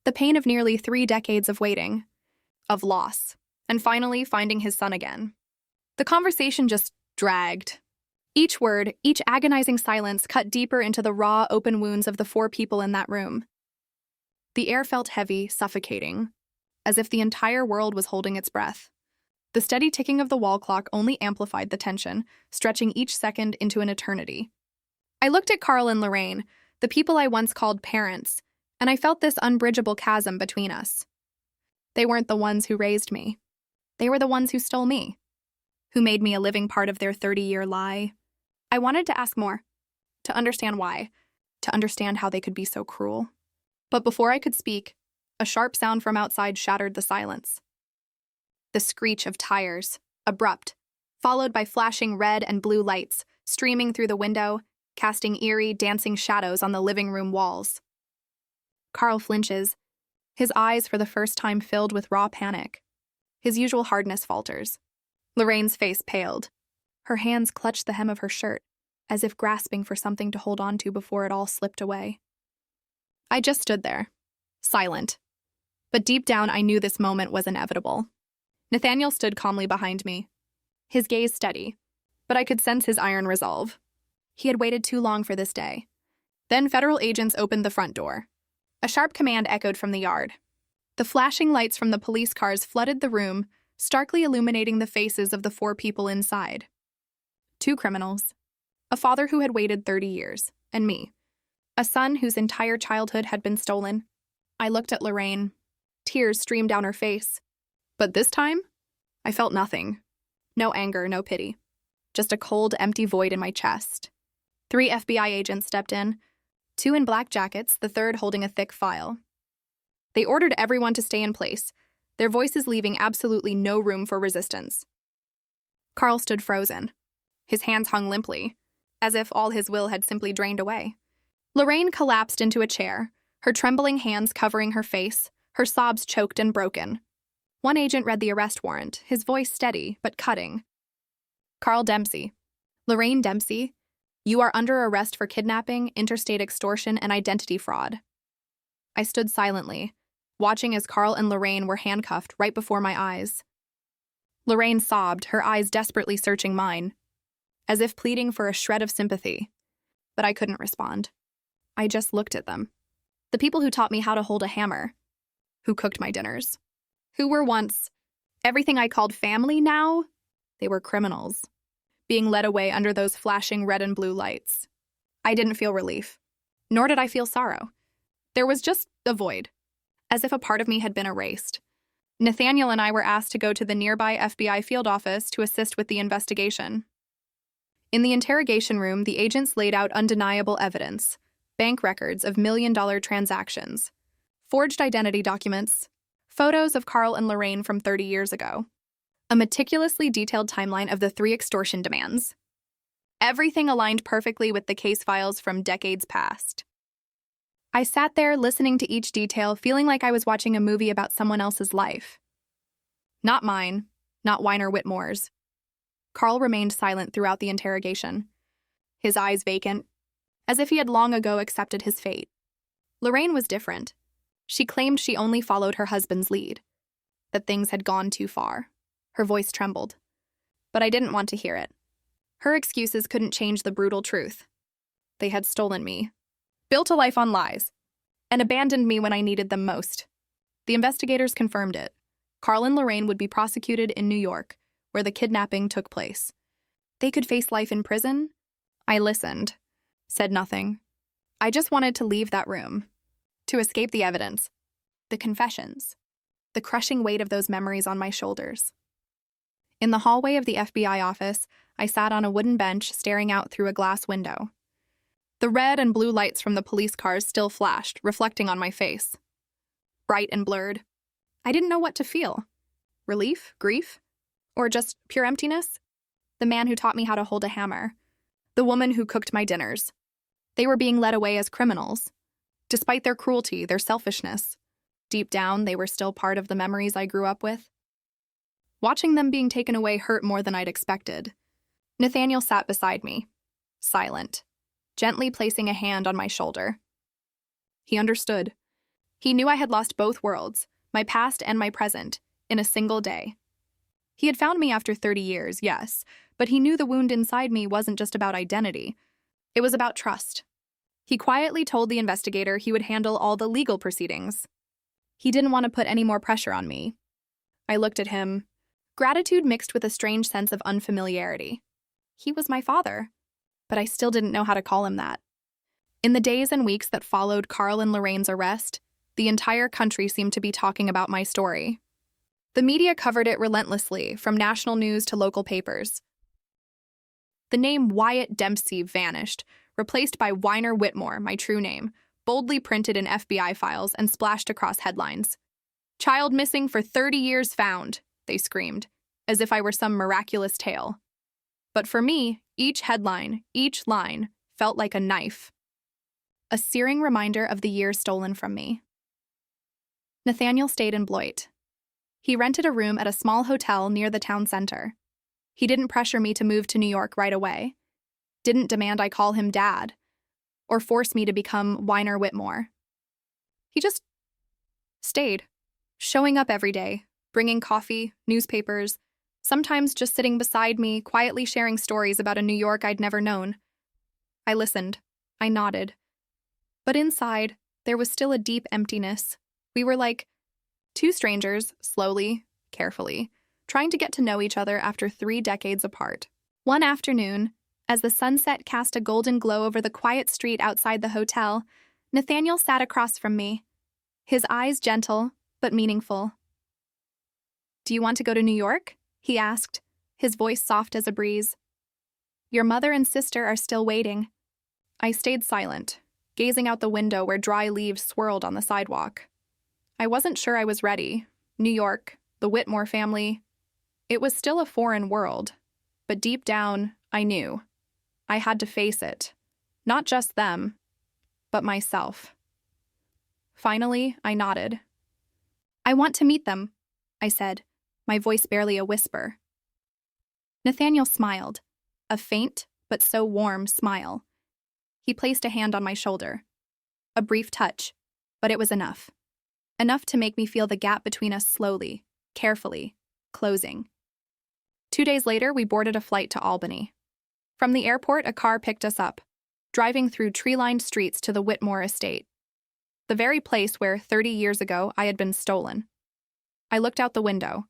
The pain of nearly 3 decades of waiting, of loss, and finally finding his son again. The conversation just dragged. Each word, each agonizing silence cut deeper into the raw, open wounds of the 4 people in that room. The air felt heavy, suffocating, as if the entire world was holding its breath. The steady ticking of the wall clock only amplified the tension, stretching each second into an eternity. I looked at Carl and Lorraine, the people I once called parents, and I felt this unbridgeable chasm between us. They weren't the ones who raised me. They were the ones who stole me, who made me a living part of their 30-year lie. I wanted to ask more, to understand why, to understand how they could be so cruel. But before I could speak, a sharp sound from outside shattered the silence. The screech of tires, abrupt, followed by flashing red and blue lights, streaming through the window, casting eerie, dancing shadows on the living room walls. Carl flinches, his eyes for the first time filled with raw panic. His usual hardness falters. Lorraine's face paled. Her hands clutched the hem of her shirt, as if grasping for something to hold on to before it all slipped away. I just stood there, silent. But deep down, I knew this moment was inevitable. Nathaniel stood calmly behind me, his gaze steady, but I could sense his iron resolve. He had waited too long for this day. Then federal agents opened the front door. A sharp command echoed from the yard. The flashing lights from the police cars flooded the room, starkly illuminating the faces of the 4 people inside. 2 criminals, a father who had waited 30 years, and me, a son whose entire childhood had been stolen. I looked at Lorraine. Tears streamed down her face. But this time, I felt nothing. No anger, no pity. Just a cold, empty void in my chest. 3 FBI agents stepped in, 2 in black jackets, the 3rd holding a thick file. They ordered everyone to stay in place, their voices leaving absolutely no room for resistance. Carl stood frozen. His hands hung limply, as if all his will had simply drained away. Lorraine collapsed into a chair, her trembling hands covering her face, her sobs choked and broken. One agent read the arrest warrant, his voice steady but cutting. Carl Dempsey. Lorraine Dempsey, you are under arrest for kidnapping, interstate extortion, and identity fraud. I stood silently, watching as Carl and Lorraine were handcuffed right before my eyes. Lorraine sobbed, her eyes desperately searching mine, as if pleading for a shred of sympathy. But I couldn't respond. I just looked at them. The people who taught me how to hold a hammer, who cooked my dinners, who were once everything I called family now, they were criminals, being led away under those flashing red and blue lights. I didn't feel relief, nor did I feel sorrow. There was just a void, as if a part of me had been erased. Nathaniel and I were asked to go to the nearby FBI field office to assist with the investigation. In the interrogation room, the agents laid out undeniable evidence, bank records of million-dollar transactions, forged identity documents, photos of Carl and Lorraine from 30 years ago, a meticulously detailed timeline of the 3 extortion demands. Everything aligned perfectly with the case files from decades past. I sat there listening to each detail, feeling like I was watching a movie about someone else's life. Not mine, not Weiner Whitmore's. Carl remained silent throughout the interrogation, his eyes vacant, as if he had long ago accepted his fate. Lorraine was different. She claimed she only followed her husband's lead, that things had gone too far. Her voice trembled. But I didn't want to hear it. Her excuses couldn't change the brutal truth. They had stolen me, built a life on lies, and abandoned me when I needed them most. The investigators confirmed it. Carl and Lorraine would be prosecuted in New York, where the kidnapping took place. They could face life in prison. I listened, said nothing. I just wanted to leave that room, to escape the evidence, the confessions, the crushing weight of those memories on my shoulders. In the hallway of the FBI office, I sat on a wooden bench staring out through a glass window. The red and blue lights from the police cars still flashed, reflecting on my face. Bright and blurred. I didn't know what to feel. Relief? Grief? Or just pure emptiness? The man who taught me how to hold a hammer. The woman who cooked my dinners. They were being led away as criminals. Despite their cruelty, their selfishness. Deep down, they were still part of the memories I grew up with. Watching them being taken away hurt more than I'd expected. Nathaniel sat beside me, silent, gently placing a hand on my shoulder. He understood. He knew I had lost both worlds, my past and my present, in a single day. He had found me after 30 years, yes, but he knew the wound inside me wasn't just about identity. It was about trust. He quietly told the investigator he would handle all the legal proceedings. He didn't want to put any more pressure on me. I looked at him, gratitude mixed with a strange sense of unfamiliarity. He was my father, but I still didn't know how to call him that. In the days and weeks that followed Carl and Lorraine's arrest, the entire country seemed to be talking about my story. The media covered it relentlessly, from national news to local papers. The name Wyatt Dempsey vanished, replaced by Whitmore, my true name, boldly printed in FBI files and splashed across headlines. "Child missing for 30 years found," they screamed, as if I were some miraculous tale. But for me, each headline, each line, felt like a knife. A searing reminder of the years stolen from me. Nathaniel stayed in Bloit. He rented a room at a small hotel near the town center. He didn't pressure me to move to New York right away, didn't demand I call him Dad, or force me to become Whitmore. He just stayed, showing up every day, bringing coffee, newspapers, sometimes just sitting beside me, quietly sharing stories about a New York I'd never known. I listened. I nodded. But inside, there was still a deep emptiness. We were like two strangers, slowly, carefully, trying to get to know each other after 3 decades apart. One afternoon, as the sunset cast a golden glow over the quiet street outside the hotel, Nathaniel sat across from me, his eyes gentle but meaningful. "Do you want to go to New York?" he asked, his voice soft as a breeze. "Your mother and sister are still waiting." I stayed silent, gazing out the window where dry leaves swirled on the sidewalk. I wasn't sure I was ready. New York, the Whitmore family. It was still a foreign world, but deep down, I knew. I had to face it. Not just them, but myself. Finally, I nodded. "I want to meet them," I said, my voice barely a whisper. Nathaniel smiled, a faint but so warm smile. He placed a hand on my shoulder. A brief touch, but it was enough. Enough to make me feel the gap between us slowly, carefully, closing. 2 days later, we boarded a flight to Albany. From the airport, a car picked us up, driving through tree-lined streets to the Whitmore estate, the very place where 30 years ago I had been stolen. I looked out the window.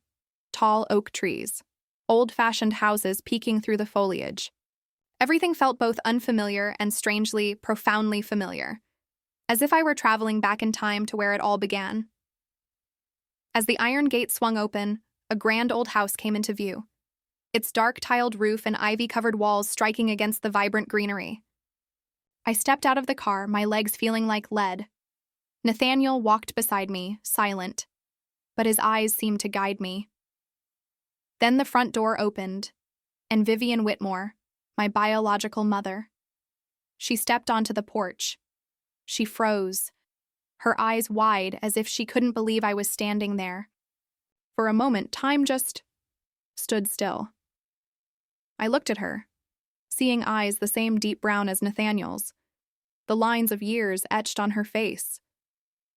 Tall oak trees, old-fashioned houses peeking through the foliage. Everything felt both unfamiliar and strangely, profoundly familiar, as if I were traveling back in time to where it all began. As the iron gate swung open, a grand old house came into view, its dark tiled roof and ivy-covered walls striking against the vibrant greenery. I stepped out of the car, my legs feeling like lead. Nathaniel walked beside me, silent, but his eyes seemed to guide me. Then the front door opened, and Vivian Whitmore, my biological mother. She stepped onto the porch. She froze, her eyes wide as if she couldn't believe I was standing there. For a moment, time just stood still. I looked at her, seeing eyes the same deep brown as Nathaniel's, the lines of years etched on her face.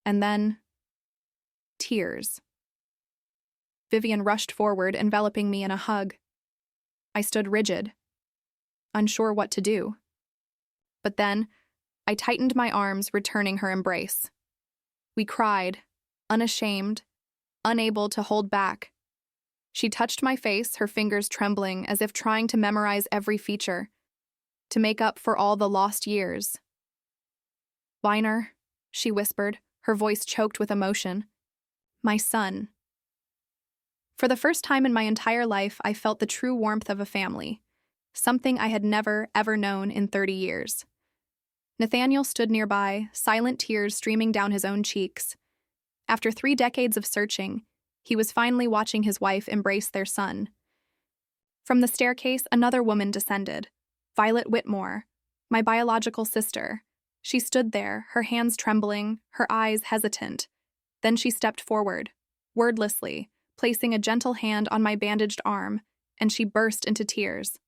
And then, tears. Vivian rushed forward, enveloping me in a hug. I stood rigid, unsure what to do. But then, I tightened my arms, returning her embrace. We cried, unashamed, unable to hold back. She touched my face, her fingers trembling as if trying to memorize every feature, to make up for all the lost years. "Weiner," she whispered, her voice choked with emotion. "My son." For the first time in my entire life, I felt the true warmth of a family, something I had never, ever known in 30 years. Nathaniel stood nearby, silent tears streaming down his own cheeks. After 3 decades of searching, he was finally watching his wife embrace their son. From the staircase, another woman descended, Violet Whitmore, my biological sister. She stood there, her hands trembling, her eyes hesitant. Then she stepped forward, wordlessly, placing a gentle hand on my bandaged arm, and she burst into tears.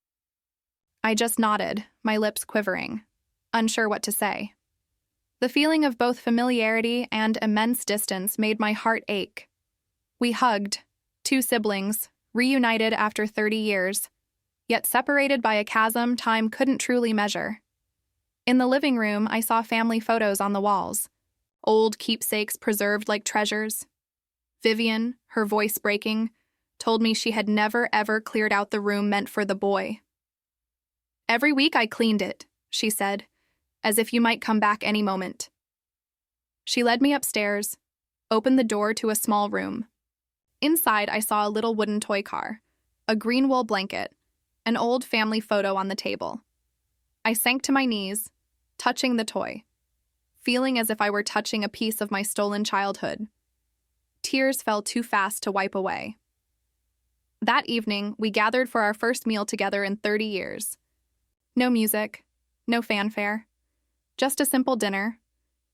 I just nodded, my lips quivering, unsure what to say. The feeling of both familiarity and immense distance made my heart ache. We hugged, 2 siblings, reunited after 30 years, yet separated by a chasm time couldn't truly measure. In the living room, I saw family photos on the walls, old keepsakes preserved like treasures. Vivian, her voice breaking, told me she had never ever cleared out the room meant for the boy. "Every week I cleaned it," she said, "as if you might come back any moment." She led me upstairs, opened the door to a small room. Inside, I saw a little wooden toy car, a green wool blanket, an old family photo on the table. I sank to my knees, touching the toy, feeling as if I were touching a piece of my stolen childhood. Tears fell too fast to wipe away. That evening, we gathered for our first meal together in 30 years. No music, no fanfare, just a simple dinner,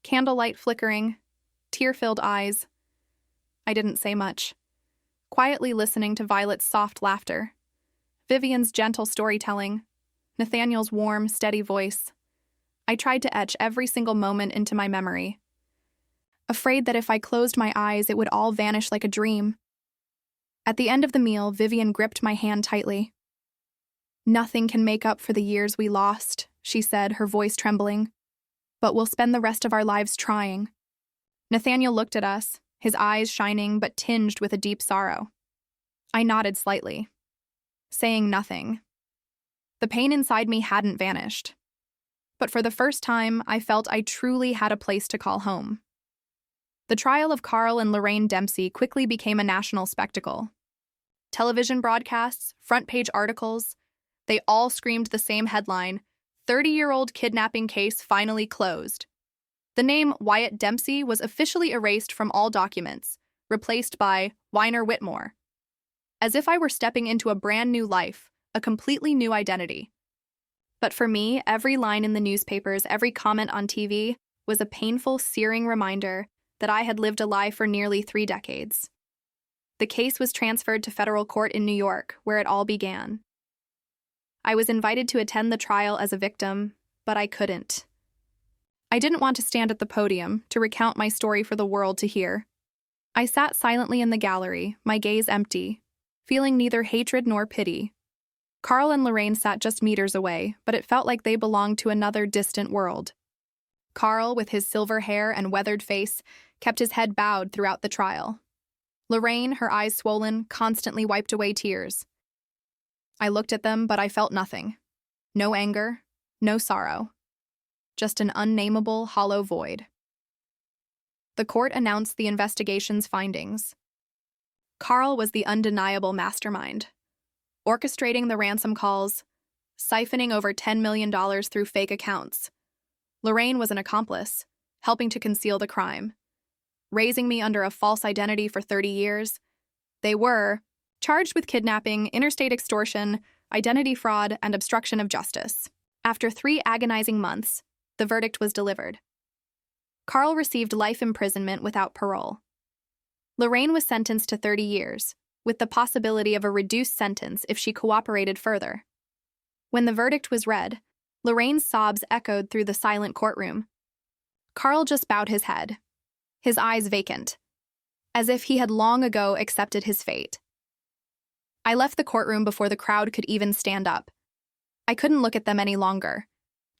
candlelight flickering, tear-filled eyes. I didn't say much, quietly listening to Violet's soft laughter, Vivian's gentle storytelling, Nathaniel's warm, steady voice. I tried to etch every single moment into my memory, afraid that if I closed my eyes, it would all vanish like a dream. At the end of the meal, Vivian gripped my hand tightly. "Nothing can make up for the years we lost," she said, her voice trembling. "But we'll spend the rest of our lives trying." Nathaniel looked at us, his eyes shining but tinged with a deep sorrow. I nodded slightly, saying nothing. The pain inside me hadn't vanished. But for the first time, I felt I truly had a place to call home. The trial of Carl and Lorraine Dempsey quickly became a national spectacle. Television broadcasts, front-page articles, they all screamed the same headline: 30-year-old kidnapping case finally closed. The name Wyatt Dempsey was officially erased from all documents, replaced by Weiner Whitmore. As if I were stepping into a brand new life, a completely new identity. But for me, every line in the newspapers, every comment on TV, was a painful, searing reminder that I had lived a lie for nearly 3 decades. The case was transferred to federal court in New York, where it all began. I was invited to attend the trial as a victim, but I couldn't. I didn't want to stand at the podium to recount my story for the world to hear. I sat silently in the gallery, my gaze empty, feeling neither hatred nor pity. Carl and Lorraine sat just meters away, but it felt like they belonged to another distant world. Carl, with his silver hair and weathered face, kept his head bowed throughout the trial. Lorraine, her eyes swollen, constantly wiped away tears. I looked at them, but I felt nothing. No anger, no sorrow. Just an unnameable, hollow void. The court announced the investigation's findings. Carl was the undeniable mastermind, orchestrating the ransom calls, siphoning over $10 million through fake accounts. Lorraine was an accomplice, helping to conceal the crime. Raising me under a false identity for 30 years, they were charged with kidnapping, interstate extortion, identity fraud, and obstruction of justice. After 3 agonizing months, the verdict was delivered. Carl received life imprisonment without parole. Lorraine was sentenced to 30 years, with the possibility of a reduced sentence if she cooperated further. When the verdict was read, Lorraine's sobs echoed through the silent courtroom. Carl just bowed his head, his eyes vacant, as if he had long ago accepted his fate. I left the courtroom before the crowd could even stand up. I couldn't look at them any longer,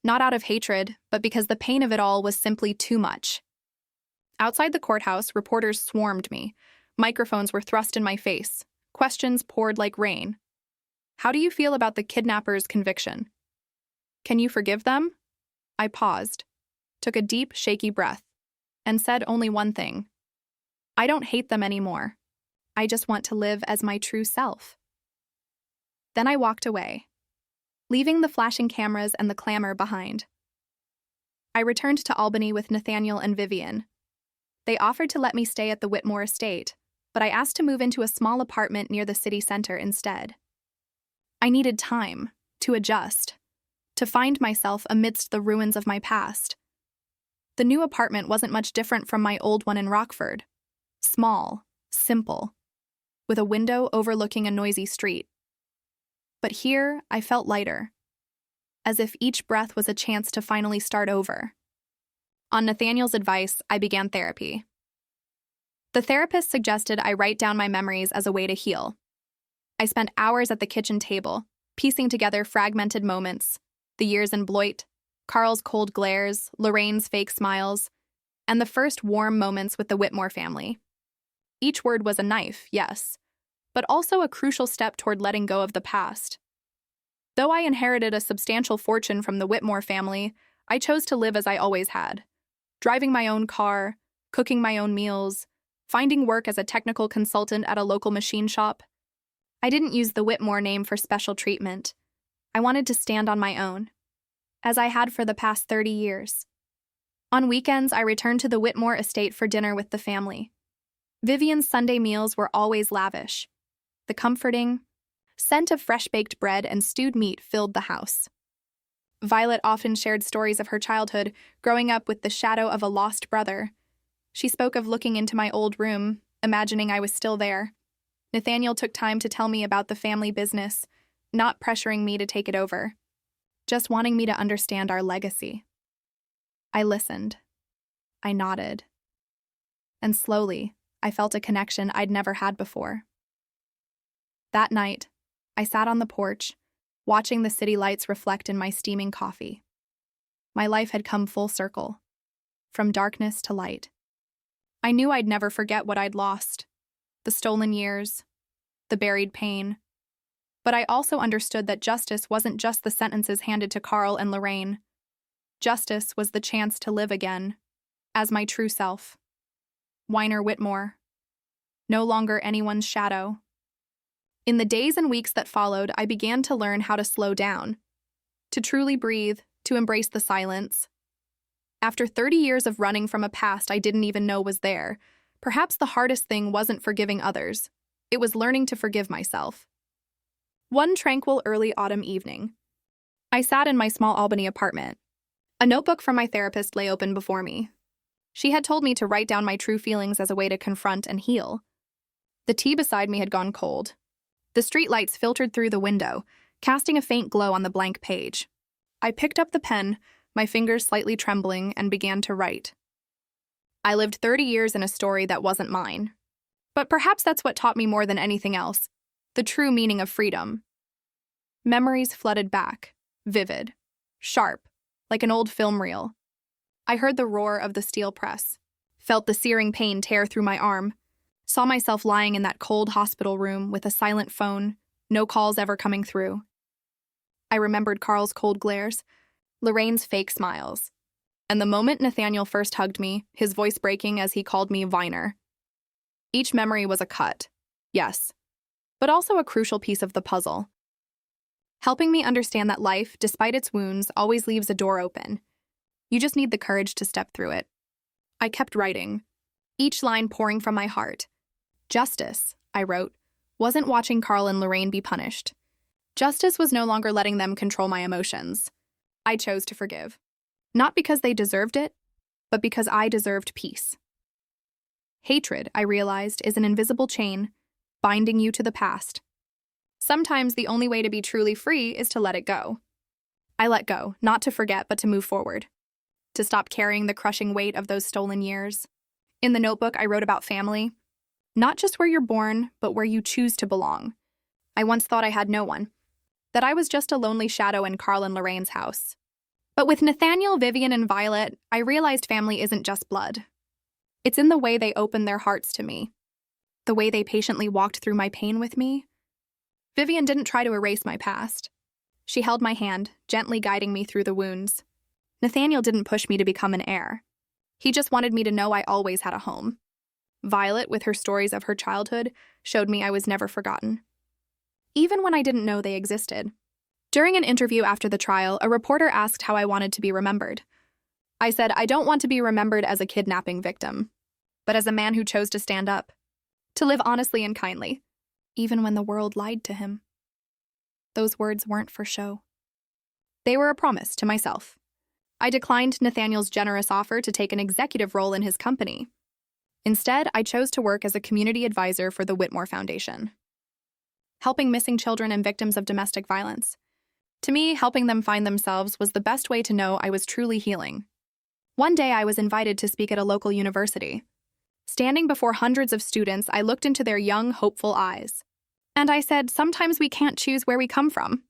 not out of hatred, but because the pain of it all was simply too much. Outside the courthouse, reporters swarmed me. Microphones were thrust in my face. Questions poured like rain. How do you feel about the kidnappers' conviction? Can you forgive them? I paused, took a deep, shaky breath, and said only one thing. I don't hate them anymore. I just want to live as my true self. Then I walked away, leaving the flashing cameras and the clamor behind. I returned to Albany with Nathaniel and Vivian. They offered to let me stay at the Whitmore estate, but I asked to move into a small apartment near the city center instead. I needed time to adjust, to find myself amidst the ruins of my past. The new apartment wasn't much different from my old one in Rockford. Small, simple, with a window overlooking a noisy street. But here, I felt lighter, as if each breath was a chance to finally start over. On Nathaniel's advice, I began therapy. The therapist suggested I write down my memories as a way to heal. I spent hours at the kitchen table, piecing together fragmented moments, the years in Bloit, Carl's cold glares, Lorraine's fake smiles, and the first warm moments with the Whitmore family. Each word was a knife, yes, but also a crucial step toward letting go of the past. Though I inherited a substantial fortune from the Whitmore family, I chose to live as I always had, driving my own car, cooking my own meals, finding work as a technical consultant at a local machine shop. I didn't use the Whitmore name for special treatment. I wanted to stand on my own, as I had for the past 30 years. On weekends, I returned to the Whitmore estate for dinner with the family. Vivian's Sunday meals were always lavish. The comforting scent of fresh-baked bread and stewed meat filled the house. Violet often shared stories of her childhood, growing up with the shadow of a lost brother. She spoke of looking into my old room, imagining I was still there. Nathaniel took time to tell me about the family business, not pressuring me to take it over, just wanting me to understand our legacy. I listened. I nodded. And slowly, I felt a connection I'd never had before. That night, I sat on the porch, watching the city lights reflect in my steaming coffee. My life had come full circle, from darkness to light. I knew I'd never forget what I'd lost, the stolen years, the buried pain. But I also understood that justice wasn't just the sentences handed to Carl and Lorraine. Justice was the chance to live again, as my true self. Weiner Whitmore. No longer anyone's shadow. In the days and weeks that followed, I began to learn how to slow down, to truly breathe, to embrace the silence. After 30 years of running from a past I didn't even know was there, perhaps the hardest thing wasn't forgiving others. It was learning to forgive myself. One tranquil early autumn evening, I sat in my small Albany apartment. A notebook from my therapist lay open before me. She had told me to write down my true feelings as a way to confront and heal. The tea beside me had gone cold. The streetlights filtered through the window, casting a faint glow on the blank page. I picked up the pen, my fingers slightly trembling, and began to write. I lived 30 years in a story that wasn't mine. But perhaps that's what taught me more than anything else, the true meaning of freedom. Memories flooded back, vivid, sharp, like an old film reel. I heard the roar of the steel press, felt the searing pain tear through my arm, saw myself lying in that cold hospital room with a silent phone, no calls ever coming through. I remembered Carl's cold glares, Lorraine's fake smiles, and the moment Nathaniel first hugged me, his voice breaking as he called me Weiner. Each memory was a cut, yes, but also a crucial piece of the puzzle, helping me understand that life, despite its wounds, always leaves a door open. You just need the courage to step through it. I kept writing, each line pouring from my heart. Justice, I wrote, wasn't watching Carl and Lorraine be punished. Justice was no longer letting them control my emotions. I chose to forgive. Not because they deserved it, but because I deserved peace. Hatred, I realized, is an invisible chain, binding you to the past. Sometimes the only way to be truly free is to let it go. I let go, not to forget, but to move forward. To stop carrying the crushing weight of those stolen years. In the notebook, I wrote about family. Not just where you're born, but where you choose to belong. I once thought I had no one. That I was just a lonely shadow in Carl and Lorraine's house. But with Nathaniel, Vivian, and Violet, I realized family isn't just blood. It's in the way they opened their hearts to me. The way they patiently walked through my pain with me. Vivian didn't try to erase my past. She held my hand, gently guiding me through the wounds. Nathaniel didn't push me to become an heir. He just wanted me to know I always had a home. Violet, with her stories of her childhood, showed me I was never forgotten, even when I didn't know they existed. During an interview after the trial, a reporter asked how I wanted to be remembered. I said, I don't want to be remembered as a kidnapping victim, but as a man who chose to stand up, to live honestly and kindly, even when the world lied to him. Those words weren't for show. They were a promise to myself. I declined Nathaniel's generous offer to take an executive role in his company. Instead, I chose to work as a community advisor for the Whitmore Foundation, helping missing children and victims of domestic violence. To me, helping them find themselves was the best way to know I was truly healing. One day, I was invited to speak at a local university. Standing before hundreds of students, I looked into their young, hopeful eyes. And I said, sometimes we can't choose where we come from,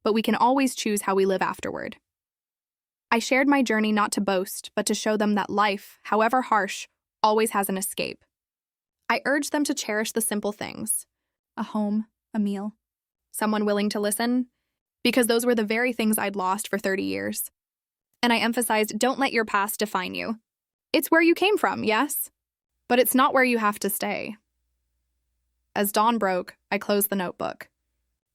but we can always choose how we live afterward. I shared my journey not to boast, but to show them that life, however harsh, always has an escape. I urged them to cherish the simple things: a home, a meal, someone willing to listen, because those were the very things I'd lost for 30 years. And I emphasized, don't let your past define you. It's where you came from, yes, but it's not where you have to stay. As dawn broke, I closed the notebook.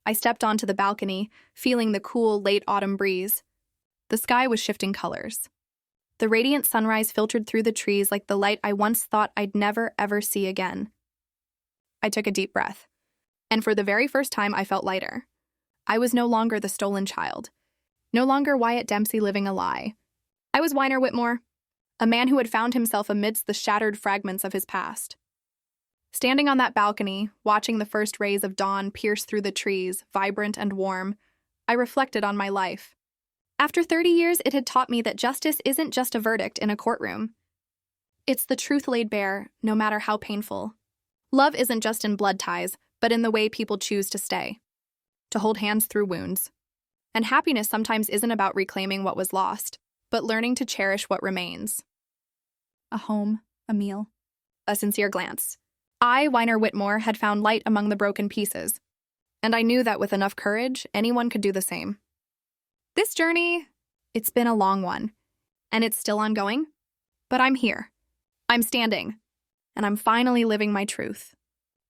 I stepped onto the balcony, feeling the cool, late autumn breeze. The sky was shifting colors. The radiant sunrise filtered through the trees like the light I once thought I'd never, ever see again. I took a deep breath, and for the very first time, I felt lighter. I was no longer the stolen child, no longer Wyatt Dempsey living a lie. I was Weiner Whitmore, a man who had found himself amidst the shattered fragments of his past. Standing on that balcony, watching the first rays of dawn pierce through the trees, vibrant and warm, I reflected on my life. After 30 years, it had taught me that justice isn't just a verdict in a courtroom. It's the truth laid bare, no matter how painful. Love isn't just in blood ties, but in the way people choose to stay, to hold hands through wounds. And happiness sometimes isn't about reclaiming what was lost, but learning to cherish what remains. A home, a meal, a sincere glance. I, Weiner Whitmore, had found light among the broken pieces, and I knew that with enough courage, anyone could do the same. This journey, it's been a long one, and it's still ongoing, but I'm here. I'm standing, and I'm finally living my truth.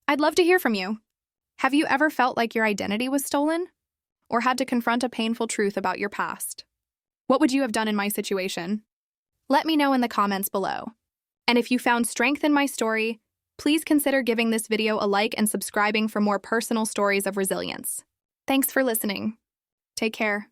I'd love to hear from you. Have you ever felt like your identity was stolen? Or had to confront a painful truth about your past? What would you have done in my situation? Let me know in the comments below. And if you found strength in my story, please consider giving this video a like and subscribing for more personal stories of resilience. Thanks for listening. Take care.